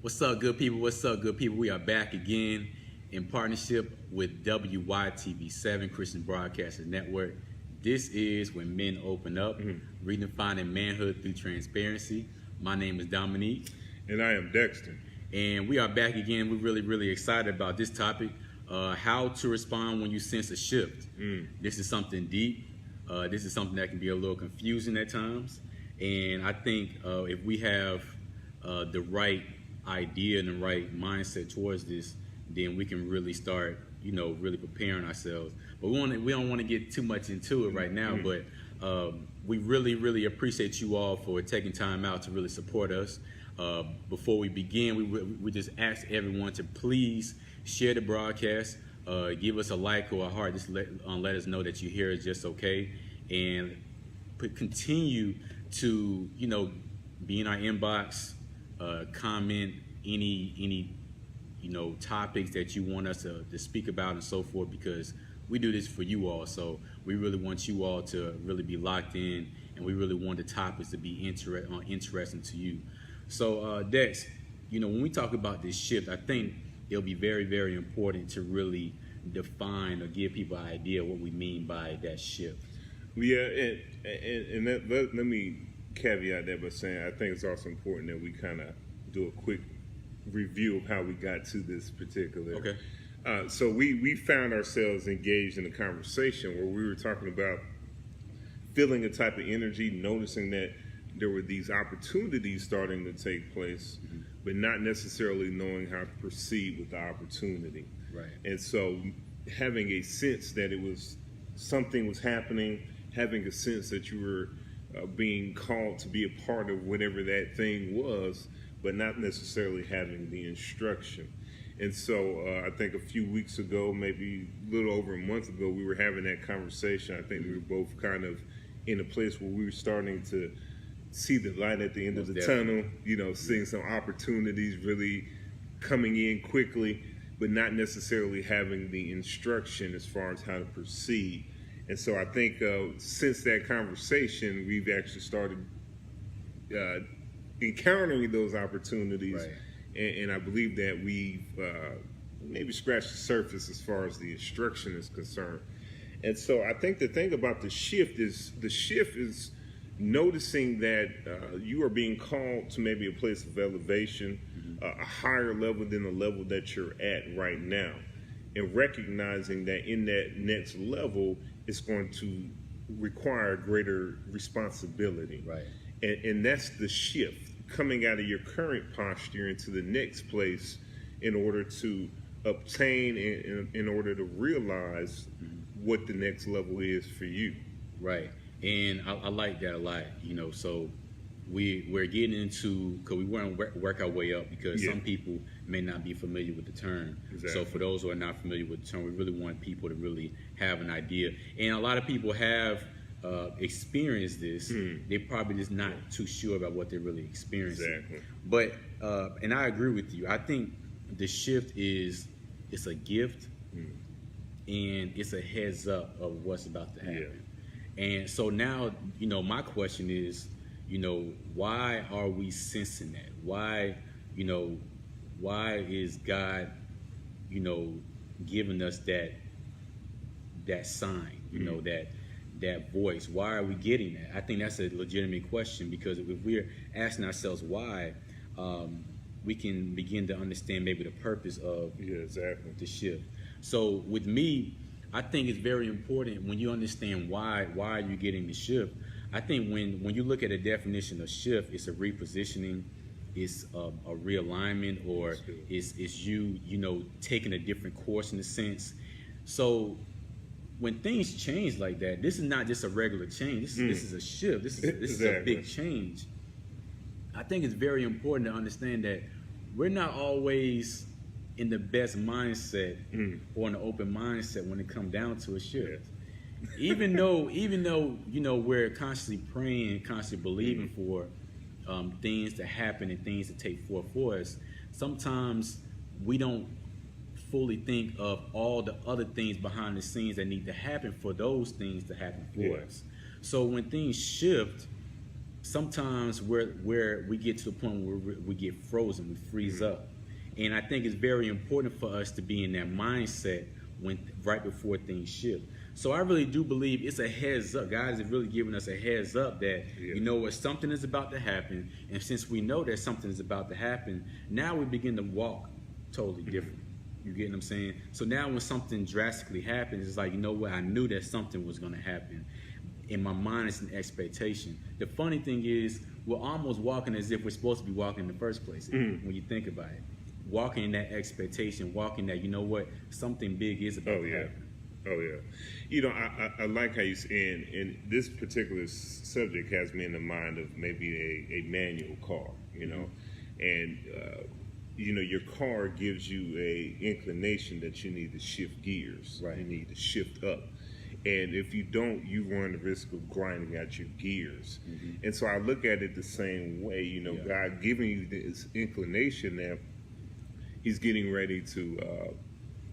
What's up, good people? What's up, good people? We are back again in partnership with WYTV7 Christian Broadcasters Network. This is When Men Open Up, redefining manhood through transparency. My name is Dominique. And I am Dexter. And we are back again. We're really excited about this topic, how to respond when you sense a shift. This is something deep. This is something that can be a little confusing at times. And I think if we have the right idea and the right mindset towards this, then we can really start, really preparing ourselves. But we don't want to get too much into it right now, but we really appreciate you all for taking time out to really support us. Before we begin, we just ask everyone to please share the broadcast, give us a like or a heart, just let us know that you hear us just okay, and continue to, be in our inbox, comment any topics that you want us to speak about and so forth, because we do this for you all. So we really want you all to really be locked in, and we really want the topics to be interesting to you. So Dex, when we talk about this shift, I think it'll be very important to really define or give people an idea what we mean by that shift. Yeah, and let me caveat that by saying I think it's also important that we kind of do a quick review of how we got to this particular. Okay. So we found ourselves engaged in a conversation where we were talking about feeling a type of energy, noticing that there were these opportunities starting to take place, but not necessarily knowing how to proceed with the opportunity. Right. And so having a sense that something was happening, having a sense that you were being called to be a part of whatever that thing was, but not necessarily having the instruction. And so I think a few weeks ago, maybe a little over a month ago, we were having that conversation. I think we were both kind of in a place where we were starting to see the light at the end of the tunnel, seeing some opportunities really coming in quickly, but not necessarily having the instruction as far as how to proceed. And so I think since that conversation, we've actually started encountering those opportunities. Right. And I believe that we've maybe scratched the surface as far as the instruction is concerned. And so I think the thing about the shift is noticing that you are being called to maybe a place of elevation, a higher level than the level that you're at right now, and recognizing that in that next level, it's going to require greater responsibility. Right. And that's the shift, coming out of your current posture into the next place in order to obtain and in order to realize what the next level is for you. Right. And I like that a lot, so we're getting into, because we want to work our way up, because some people may not be familiar with the term. Exactly. So for those who are not familiar with the term, we really want people to really have an idea. And a lot of people have experienced this. They're probably just not too sure about what they're really experiencing. Exactly. But, and I agree with you. I think the shift it's a gift, and it's a heads up of what's about to happen. Yeah. And so now, my question is, why are we sensing that? Why is God, giving us that sign, that voice? Why are we getting that? I think that's a legitimate question, because if we're asking ourselves why, we can begin to understand maybe the purpose of the shift. So with me, I think it's very important when you understand why are you getting the shift. I think when you look at a definition of shift, it's a repositioning, it's a realignment, or it's you taking a different course in a sense. So when things change like that, this is not just a regular change. This is a shift. This is a big change. I think it's very important to understand that we're not always in the best mindset or an open mindset when it comes down to a shift. Even though we're constantly praying, constantly believing for things to happen and things to take forth for us, sometimes we don't fully think of all the other things behind the scenes that need to happen for those things to happen for us. So when things shift, sometimes where we get to the point where we get frozen, we freeze up. And I think it's very important for us to be in that mindset when right before things shift. So I really do believe it's a heads up. God is really giving us a heads up that, you know what, something is about to happen. And since we know that something is about to happen, now we begin to walk totally different. You get what I'm saying? So now when something drastically happens, it's like, you know what, I knew that something was going to happen. In my mind, it's an expectation. The funny thing is, we're almost walking as if we're supposed to be walking in the first place, when you think about it. Walking in that expectation, walking that, you know what, something big is about to happen. Oh, yeah. You know, I like how you say, and this particular subject has me in the mind of maybe a manual car, you know, and, you know, your car gives you a inclination that you need to shift gears. Right. You need to shift up. And if you don't, you run the risk of grinding out your gears. And so I look at it the same way, you know, God giving you this inclination that He's getting ready to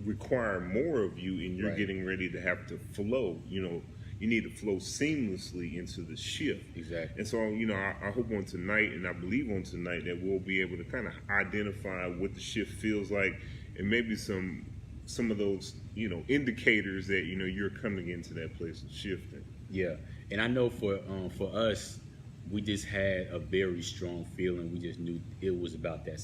require more of you, and you're getting ready to have to flow. You know, you need to flow seamlessly into the shift. Exactly. And so, you know, I hope on tonight, and I believe on tonight, that we'll be able to kind of identify what the shift feels like, and maybe some of those, you know, indicators that, you know, you're coming into that place of shifting. Yeah, and I know for us, we just had a very strong feeling. We just knew it was about that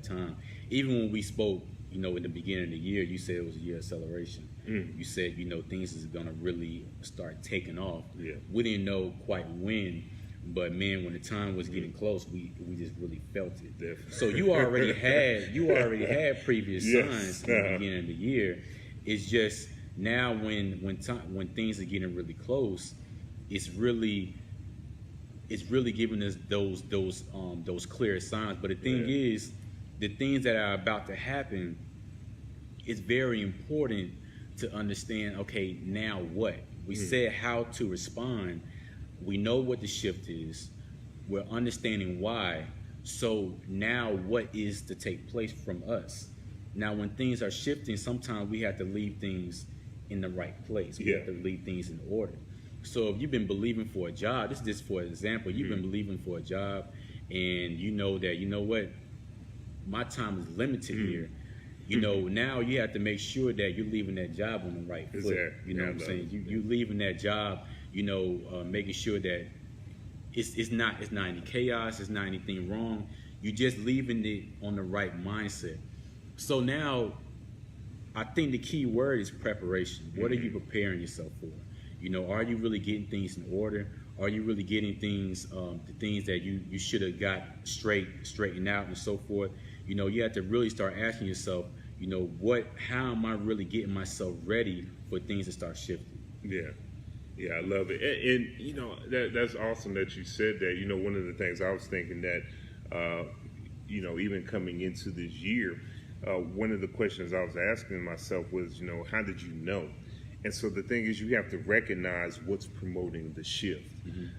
time. Even when we spoke, you know, in the beginning of the year, you said it was a year of acceleration. You said, you know, things is going to really start taking off. We didn't know quite when, but man, when the time was getting close, we just really felt it. Definitely. So you already had previous signs in the beginning of the year. It's just now when things are getting really close, it's really giving us those clear signs. But the thing is, the things that are about to happen, it's very important to understand, okay, now what? We said how to respond. We know what the shift is. We're understanding why. So now what is to take place from us? Now when things are shifting, sometimes we have to leave things in the right place. We have to leave things in order. So if you've been believing for a job, this is just for example, you've been believing for a job, and you know that, you know what, my time is limited here. You know, now you have to make sure that you're leaving that job on the right foot. You know what I'm saying? You leaving that job, you know, making sure that it's not any chaos, it's not anything wrong. You're just leaving it on the right mindset. So now, I think the key word is preparation. What are you preparing yourself for? You know, are you really getting things in order? Are you really getting things, the things that you should have got straightened out and so forth? You know, you have to really start asking yourself, you know, how am I really getting myself ready for things to start shifting? Yeah, I love it. And you know, that's awesome that you said that. You know, one of the things I was thinking that, you know, even coming into this year, one of the questions I was asking myself was, you know, how did you know? And so the thing is, you have to recognize what's promoting the shift.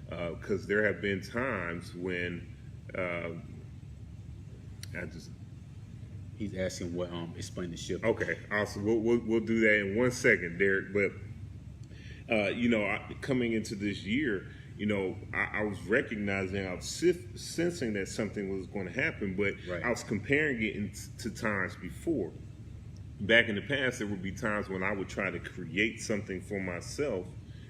Because there have been times when He's asking what explain the shift. Okay, awesome. We'll do that in 1 second, Derek. But you know, coming into this year, you know, I was recognizing, I was sensing that something was going to happen, but I was comparing it to times before. Back in the past, there would be times when I would try to create something for myself,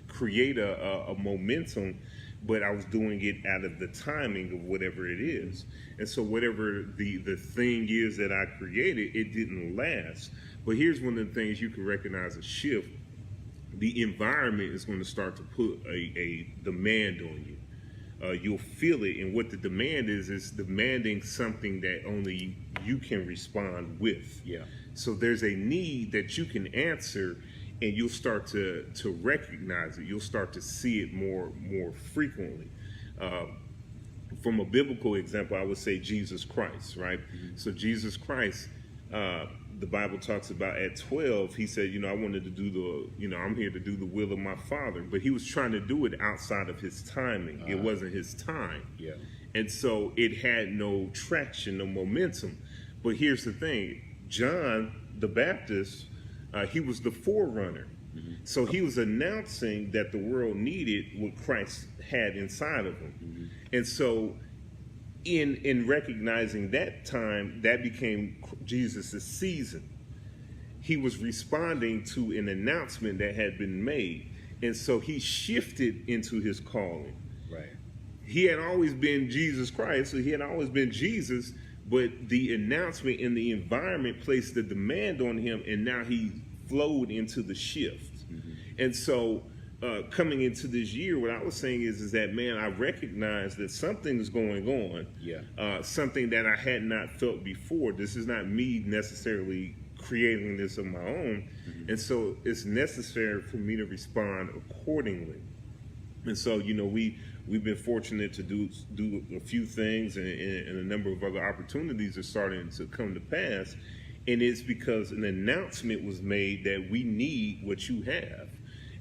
create a momentum, but I was doing it out of the timing of whatever it is. And so whatever the thing is that I created, it didn't last. But here's one of the things you can recognize a shift. The environment is going to start to put a demand on you. You'll feel it, and what the demand is demanding something that only you can respond with. So there's a need that you can answer, and you'll start to recognize it. You'll start to see it more frequently. From a biblical example, I would say Jesus Christ, right? So Jesus Christ, the Bible talks about at 12, he said, you know, I wanted to do I'm here to do the will of my Father. But he was trying to do it outside of his timing. It wasn't his time. And so it had no traction, no momentum. But here's the thing. John the Baptist, he was the forerunner. So he was announcing that the world needed what Christ had inside of him. And so in recognizing that time, that became Jesus' season. He was responding to an announcement that had been made. And so he shifted into his calling. Right. He had always been Jesus Christ, so he had always been Jesus, but the announcement and the environment placed the demand on him, and now he flowed into the shift. And so coming into this year, what I was saying is that, man, I recognize that something's going on, something that I had not felt before. This is not me necessarily creating this on my own, and so it's necessary for me to respond accordingly. And so, you know, we've been fortunate to do a few things, and a number of other opportunities are starting to come to pass. And it's because an announcement was made that we need what you have.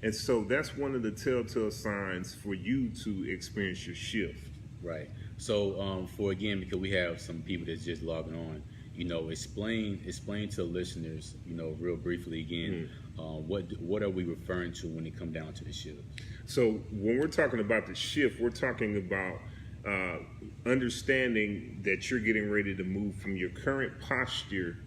And so that's one of the telltale signs for you to experience your shift. Right. So because we have some people that's just logging on, you know, explain to the listeners, you know, real briefly again, what are we referring to when it comes down to the shift? So when we're talking about the shift, we're talking about understanding that you're getting ready to move from your current posture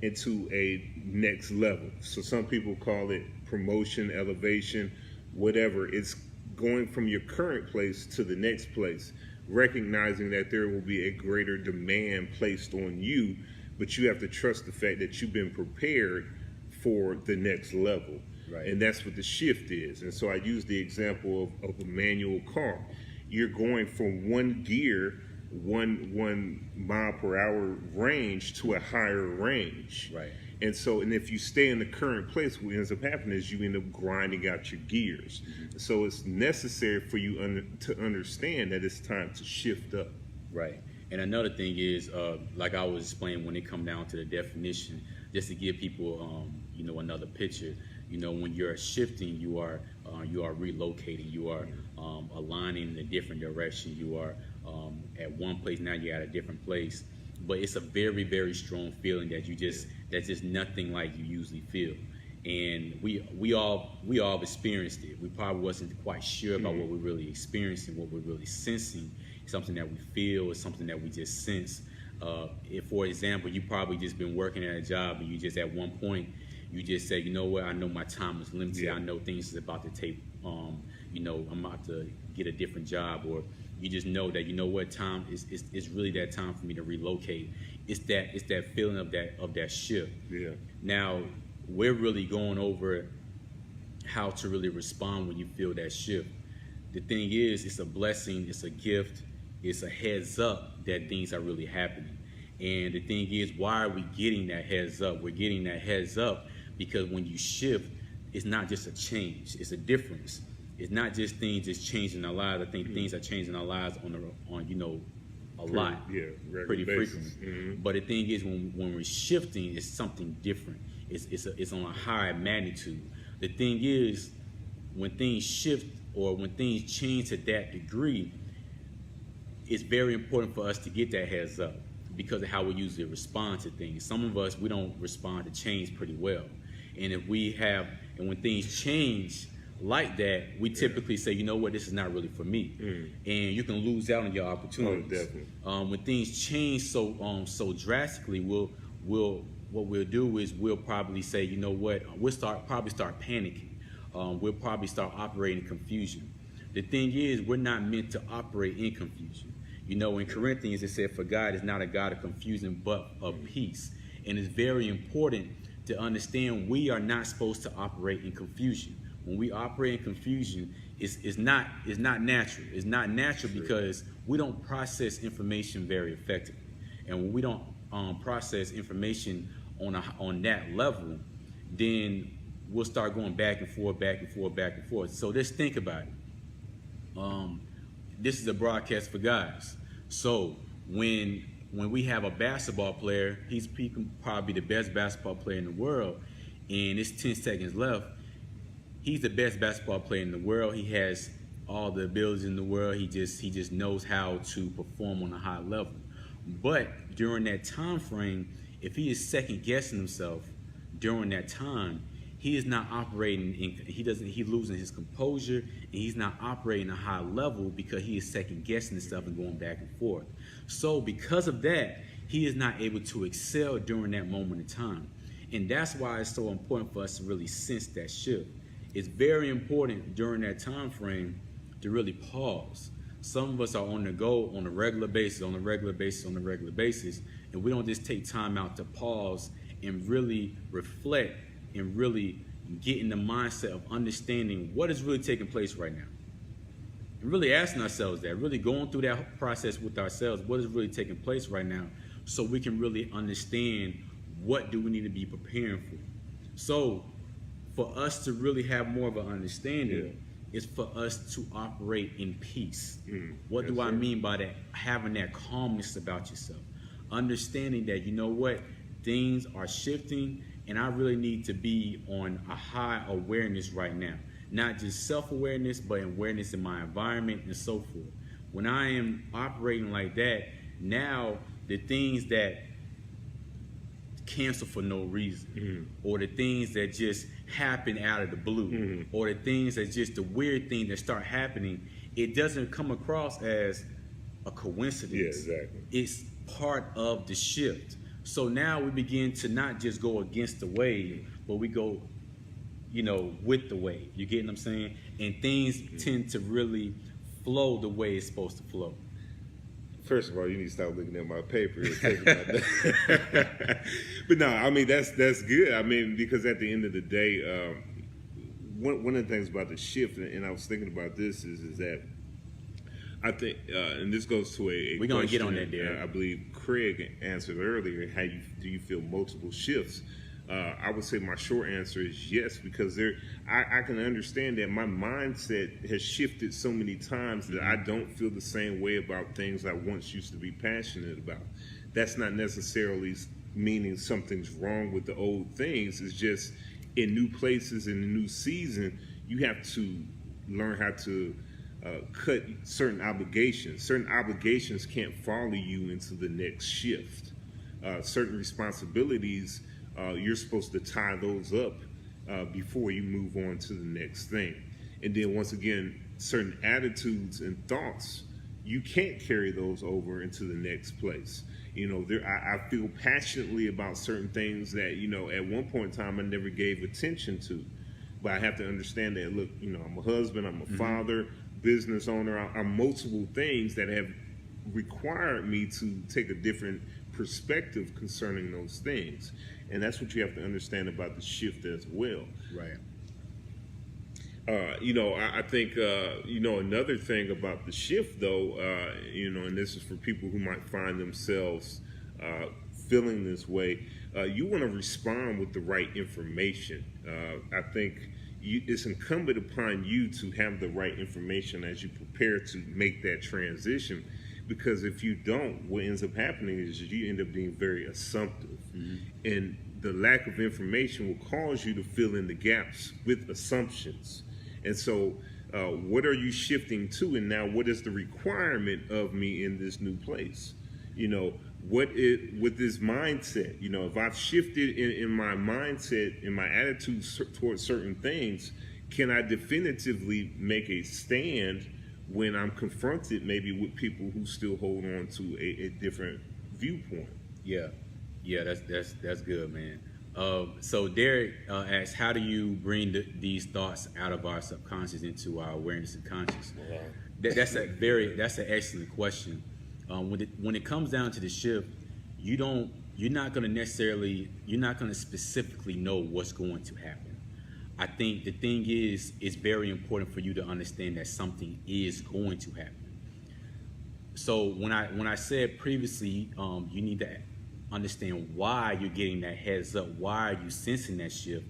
into a next level. So some people call it promotion, elevation, whatever. It's going from your current place to the next place, recognizing that there will be a greater demand placed on you, but you have to trust the fact that you've been prepared for the next level. Right. And that's what the shift is. And so I use the example of a manual car. You're going from one gear, one mile per hour range to a higher range. Right. And so, and if you stay in the current place, what ends up happening is you end up grinding out your gears. So it's necessary for you to understand that it's time to shift up. Right. And another thing is, like I was explaining, when it come down to the definition, just to give people, you know, another picture. You know, when you're shifting, you are relocating, you are aligning in a different direction. You are at one place, now you're at a different place. But it's a very, very strong feeling that that's just nothing like you usually feel. And we all experienced it. We probably wasn't quite sure about what we're really experiencing, what we're really sensing. Something that we feel, or something that we just sense. If, for example, you probably just been working at a job and you just at one point you just say, you know what, I know my time is limited. Yeah. I know things is about to take, you know, I'm about to get a different job, or you just know that, you know what, time is really that time for me to relocate. It's that feeling of that shift. Yeah. Now we're really going over how to really respond when you feel that shift. The thing is, it's a blessing, it's a gift, it's a heads up that things are really happening. And the thing is, why are we getting that heads up? We're getting that heads up because when you shift, it's not just a change, it's a difference. It's not just things just changing our lives. I think things are changing our lives on you know, a lot, pretty frequently. But the thing is, when we're shifting, it's something different. It's on a higher magnitude. The thing is, when things shift or when things change to that degree, it's very important for us to get that heads up because of how we usually respond to things. Some of us, we don't respond to change pretty well. And when things change like that, we typically say, you know what, this is not really for me. And you can lose out on your opportunities. Oh, definitely. When things change so drastically, what we'll do is we'll probably say, you know what, we'll probably start panicking. We'll probably start operating in confusion. The thing is, we're not meant to operate in confusion. You know, in Corinthians, it said, for God is not a God of confusion, but of peace. And it's very important to understand we are not supposed to operate in confusion. When we operate in confusion, it's not natural. It's not natural because we don't process information very effectively. And when we don't process information on that level, then we'll start going back and forth, back and forth, back and forth. So just think about it. This is a broadcast for guys. So when we have a basketball player, he can probably be the best basketball player in the world, and it's 10 seconds left. He's the best basketball player in the world. He has all the abilities in the world. He just knows how to perform on a high level. But during that time frame, if he is second guessing himself during that time, he is not operating he's losing his composure, and he's not operating a high level because he is second guessing himself and going back and forth. So because of that, he is not able to excel during that moment in time. And that's why it's so important for us to really sense that shift. It's very important during that time frame to really pause. Some of us are on the go on a regular basis, and we don't just take time out to pause and really reflect and really get in the mindset of understanding what is really taking place right now. And really asking ourselves that, really going through that process with ourselves, what is really taking place right now, so we can really understand what do we need to be preparing for. So for us to really have more of an understanding, is for us to operate in peace. What do I mean by that? Having that calmness about yourself. Understanding that, you know what, things are shifting, and I really need to be on a high awareness right now. Not just self-awareness, but awareness in my environment and so forth. When I am operating like that, now the things that cancel for no reason, or the things that just happen out of the blue, or the things that just the weird thing that start happening, it doesn't come across as a coincidence. Yeah, exactly. It's part of the shift. So now we begin to not just go against the wave, but we go, with the wave. You get what I'm saying? And things tend to really flow the way it's supposed to flow. First of all, you need to stop looking at my paper and thinking about that. But no, I mean, that's good. I mean, because at the end of the day, one of the things about the shift, and I was thinking about this, is that I think, and this goes to a we're going to get on that, Derek. I believe Craig answered earlier, do you feel multiple shifts? I would say my short answer is yes, because I can understand that my mindset has shifted so many times that I don't feel the same way about things I once used to be passionate about. That's not necessarily meaning something's wrong with the old things. It's just in new places, in a new season, you have to learn how to cut certain obligations. Certain obligations can't follow you into the next shift. Certain responsibilities, you're supposed to tie those up before you move on to the next thing. And then once again, certain attitudes and thoughts, you can't carry those over into the next place. I feel passionately about certain things that, at one point in time I never gave attention to. But I have to understand that, look, I'm a husband, I'm a father, business owner, I'm multiple things that have required me to take a different perspective concerning those things. And that's what you have to understand about the shift as well. Right. I think, another thing about the shift, though, and this is for people who might find themselves feeling this way, you want to respond with the right information. I think it's incumbent upon you to have the right information as you prepare to make that transition. Because if you don't, what ends up happening is you end up being very assumptive. And the lack of information will cause you to fill in the gaps with assumptions. And so what are you shifting to? And now what is the requirement of me in this new place? With this mindset, if I've shifted in my mindset, in my attitude towards certain things, can I definitively make a stand when I'm confronted maybe with people who still hold on to a different viewpoint? Yeah, that's good, man. So Derek asks, how do you bring these thoughts out of our subconscious into our awareness and conscious? That's an excellent question. When it comes down to the shift, you're not going to specifically know what's going to happen. I think the thing is, it's very important for you to understand that something is going to happen. So when I said previously, you need to understand why you're getting that heads up, why are you sensing that shift.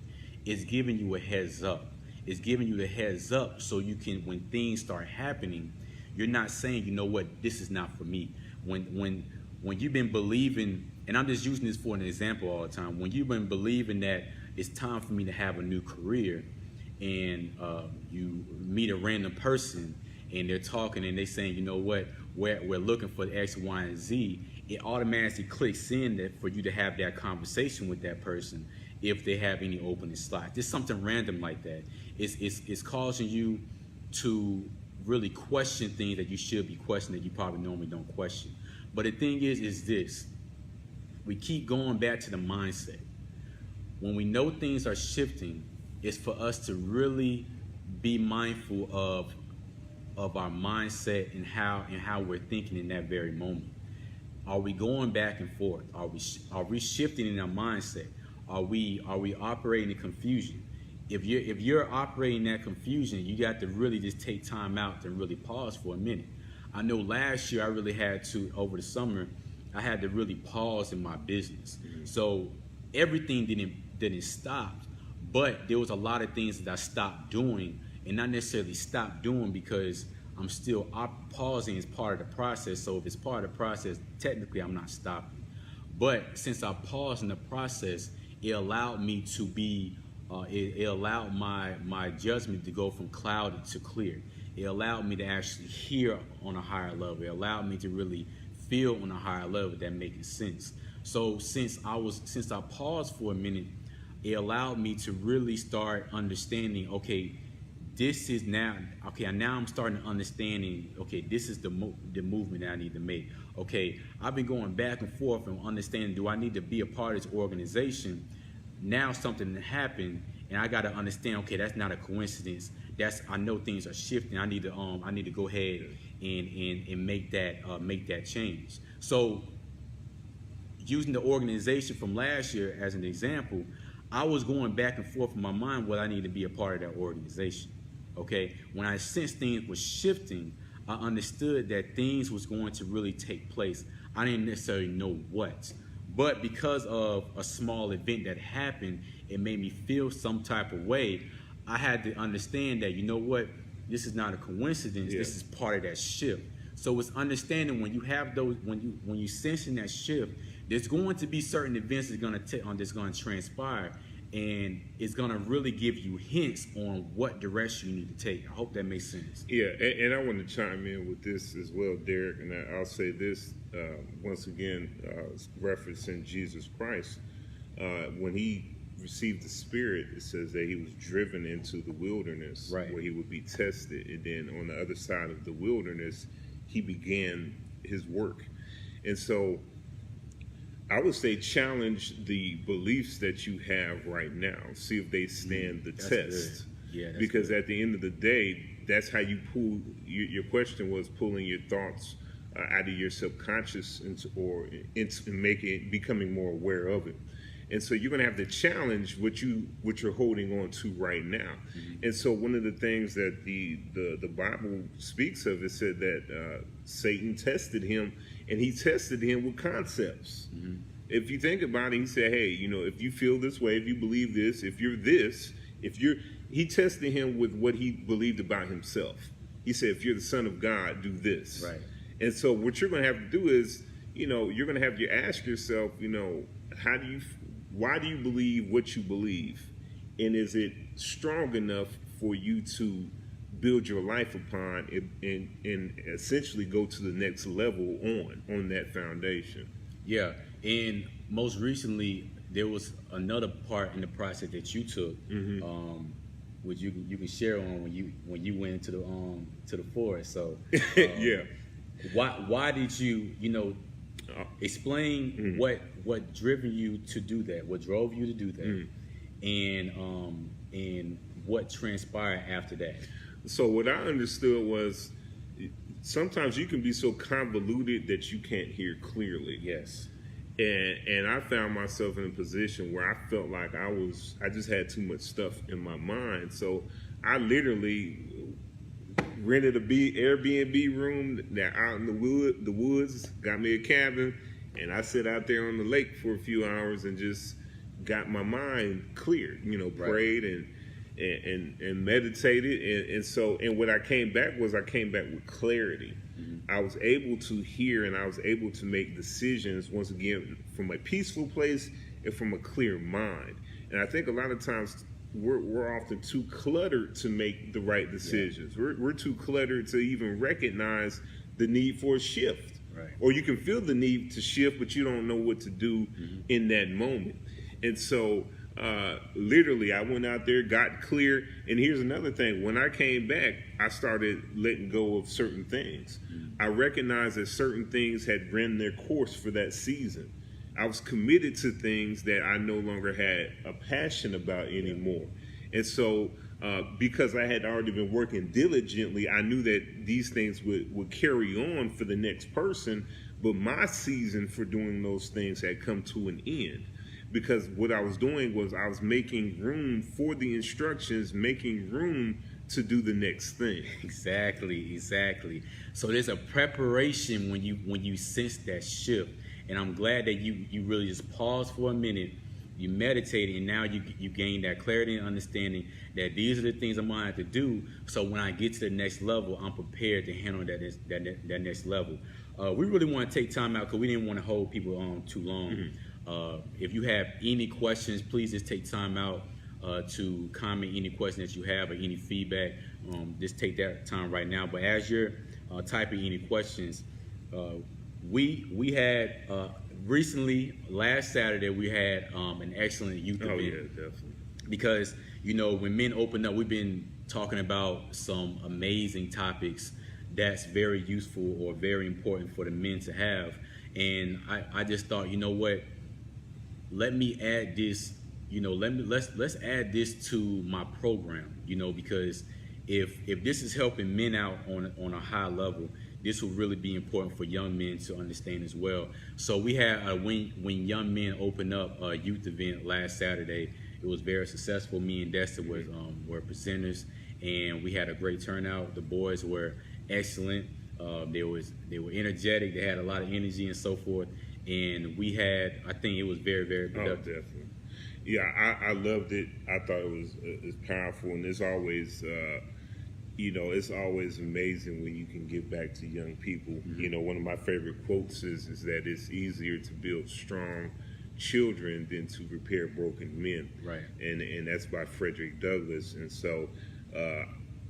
It's giving you a heads up. It's giving you the heads up so you can, when things start happening, you're not saying, you know what, this is not for me. When you've been believing, and I'm just using this for an example all the time, when you've been believing that it's time for me to have a new career, and you meet a random person and they're talking and they're saying, you know what, we're looking for X, Y, and Z, it automatically clicks in that for you to have that conversation with that person. if they have any opening slots. Just something random like that. It's causing you to really question things that you should be questioning that you probably normally don't question. But the thing is this. We keep going back to the mindset. When we know things are shifting, it's for us to really be mindful of our mindset and how we're thinking in that very moment. Are we going back and forth? Are we shifting in our mindset? Are we operating in confusion? If you're operating that confusion, you got to really just take time out and really pause for a minute. I know last year I really had to, over the summer, I had to really pause in my business. So everything didn't stop, but there was a lot of things that I stopped doing, and not necessarily stopped doing because I'm still pausing as part of the process. So if it's part of the process, technically I'm not stopping. But since I paused in the process, it allowed me to be, it allowed my judgment to go from clouded to clear. It allowed me to actually hear on a higher level. It allowed me to really feel on a higher level. That makes sense. So since I paused for a minute, it allowed me to really start understanding, okay, this is now I'm starting to understanding, okay, this is the movement that I need to make. Okay, I've been going back and forth and understanding, do I need to be a part of this organization? Now something happened and I got to understand, okay, that's not a coincidence. I know things are shifting. I need to go ahead and make that change. So using the organization from last year as an example, I was going back and forth in my mind whether I need to be a part of that organization. Okay, when I sensed things were shifting, I understood that things was going to really take place. I didn't necessarily know what, but because of a small event that happened, it made me feel some type of way. I had to understand that, you know what, this is not a coincidence. Yeah. This is part of that shift. So it's understanding when you have those, when you sensing that shift, there's going to be certain events that's going to transpire. And it's going to really give you hints on what direction you need to take. I hope that makes sense. Yeah, and I want to chime in with this as well, Derek. And I'll say this once again, referencing Jesus Christ. When he received the Spirit, it says that he was driven into the wilderness, right, where he would be tested. And then on the other side of the wilderness, he began his work. And so I would say challenge the beliefs that you have right now. See if they stand the test. Good. Yeah, because good. At the end of the day, that's how you pull. Your question was pulling your thoughts out of your subconscious or becoming more aware of it. And so you're going to have to challenge what you're holding on to right now. Mm-hmm. And so one of the things that the Bible speaks of, it said that Satan tested him, and he tested him with concepts. Mm-hmm. If you think about it, he said, hey, if you feel this way, if you believe this, he tested him with what he believed about himself. He said, if you're the Son of God, do this. Right. And so what you're going to have to do is, you're going to have to ask yourself, why do you believe what you believe? And is it strong enough for you to build your life upon and essentially go to the next level on that foundation? Yeah, and most recently there was another part in the process that you took, mm-hmm. Which you can share on when you went into the forest. So yeah, why did you explain mm-hmm. what driven you to do that? What drove you to do that? Mm-hmm. And what transpired after that? So what I understood was sometimes you can be so convoluted that you can't hear clearly. Yes. And I found myself in a position where I felt like I just had too much stuff in my mind. So I literally rented a Airbnb room out in the woods, got me a cabin, and I sat out there on the lake for a few hours and just got my mind cleared, prayed and meditated. And what I came back with clarity. Mm-hmm. I was able to hear and I was able to make decisions, once again, from a peaceful place and from a clear mind. And I think a lot of times we're often too cluttered to make the right decisions. Yeah. We're too cluttered to even recognize the need for a shift. Right. Or you can feel the need to shift, but you don't know what to do mm-hmm. in that moment. And so Literally, I went out there, got clear. And here's another thing. When I came back, I started letting go of certain things. I recognized that certain things had run their course for that season. I was committed to things that I no longer had a passion about anymore. And so, because I had already been working diligently, I knew that these things would carry on for the next person. But my season for doing those things had come to an end. Because what I was doing was I was making room for the instructions, making room to do the next thing. Exactly. So there's a preparation when you sense that shift. And I'm glad that you really just paused for a minute, you meditated, and now you gain that clarity and understanding that these are the things I'm going to have to do. So when I get to the next level, I'm prepared to handle that next level. We really want to take time out because we didn't want to hold people on too long. If you have any questions, please just take time out to comment any question that you have or any feedback. Just take that time right now. But as you're typing any questions, we had recently, last Saturday, we had an excellent youth event. Oh, yeah, definitely. Because, when men open up, we've been talking about some amazing topics that's very useful or very important for the men to have. And I just thought, you know what? Let me add this, let's add this to my program, because if this is helping men out on a high level, this will really be important for young men to understand as well. So we had when young men opened up a youth event last Saturday. It was very successful. Me and Dexter were presenters, and we had a great turnout. The boys were excellent. They were energetic. They had a lot of energy and so forth. And I think it was very, very productive. Oh, definitely. Yeah, I loved it. I thought it was powerful, and it's always, it's always amazing when you can give back to young people. One of my favorite quotes is that it's easier to build strong children than to repair broken men. Right. And that's by Frederick Douglass. And so,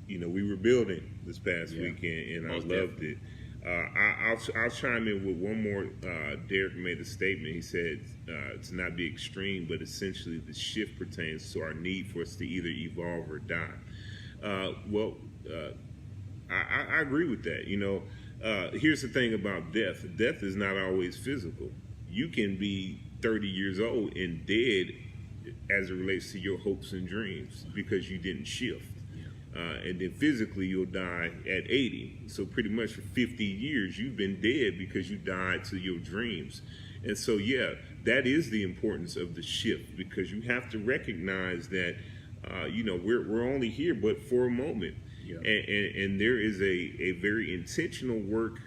we were building this past weekend, and I loved it. I'll chime in with one more. Derek made a statement. He said, to not be extreme, but essentially the shift pertains to our need for us to either evolve or die. I agree with that. Here's the thing about death. Death is not always physical. You can be 30 years old and dead as it relates to your hopes and dreams because you didn't shift. And then physically you'll die at 80. So pretty much for 50 years you've been dead because you died to your dreams. And so that is the importance of the shift, because you have to recognize that we're only here but for a moment. And there is a very intentional work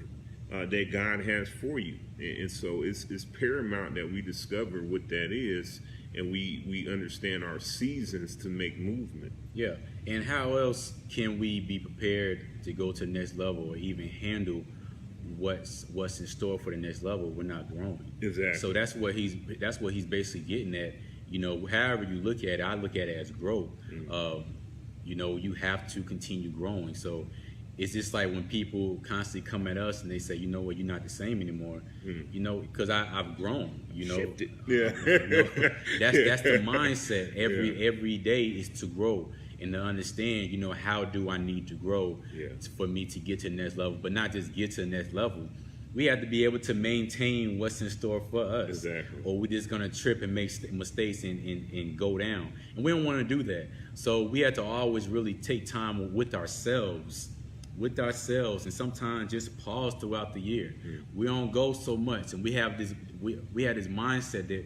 that God has for you. And so it's paramount that we discover what that is, and we understand our seasons to make movement. Yeah. And how else can we be prepared to go to the next level or even handle what's in store for the next level? We're not growing. Exactly. So that's what he's basically getting at. However you look at it, I look at it as growth. You have to continue growing. So it's just like when people constantly come at us and they say, you're not the same anymore. Because I've grown. Shifted. That's the mindset. Every day is to grow and to understand. How do I need to grow for me to get to the next level, but not just get to the next level. We have to be able to maintain what's in store for us. Exactly. Or we're just going to trip and make mistakes and go down. And we don't want to do that. So we have to always really take time with ourselves, and sometimes just pause throughout the year. We don't go so much, and we have this mindset that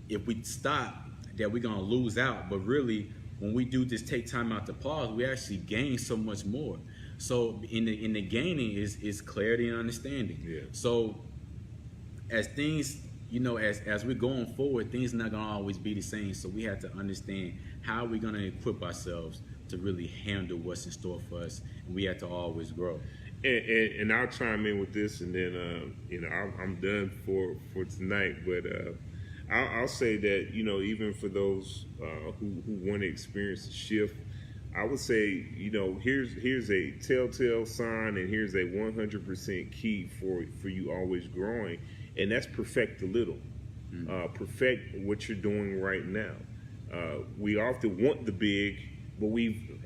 if we stop, that we're going to lose out. But really, when we do just take time out to pause, we actually gain so much more. So in the gaining is clarity and understanding. So as things, as we're going forward, things are not going to always be the same. So we have to understand how we're going to equip ourselves to really handle what's in store for us. And we have to always grow. And I'll chime in with this, and then I'm done for tonight. But I'll say that even for those who want to experience a shift, I would say, here's a telltale sign, and here's a 100% key for you always growing, and that's perfect the little. Perfect what you're doing right now. We often want the big, but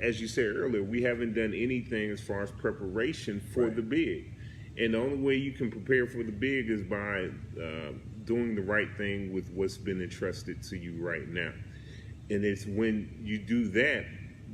as you said earlier, we haven't done anything as far as preparation for the big. And the only way you can prepare for the big is by doing the right thing with what's been entrusted to you right now. And it's when you do that,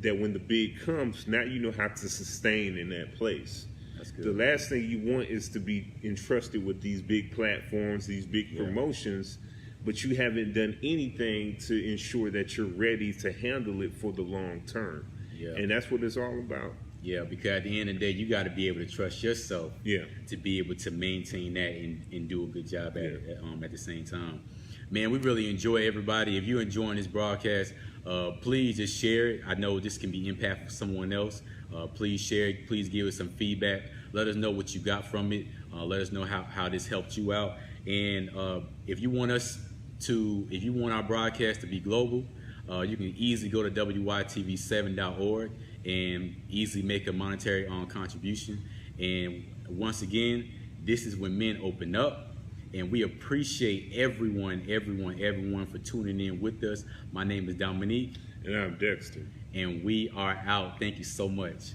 that when the big comes, now you know how to sustain in that place. That's good. The last thing you want is to be entrusted with these big platforms, these big promotions, but you haven't done anything to ensure that you're ready to handle it for the long term. Yeah. And that's what it's all about. Yeah, because at the end of the day, you got to be able to trust yourself Yeah. to be able to maintain that and do a good job at it at the same time. Man, we really enjoy everybody. If you're enjoying this broadcast, please just share it. I know this can be impactful for someone else. Please share it. Please give us some feedback. Let us know what you got from it. Let us know how this helped you out. And if you want our broadcast to be global, you can easily go to wytv7.org and easily make a monetary contribution. And once again, this is when men open up. And we appreciate everyone for tuning in with us. My name is Dominique. And I'm Dexter. And we are out. Thank you so much.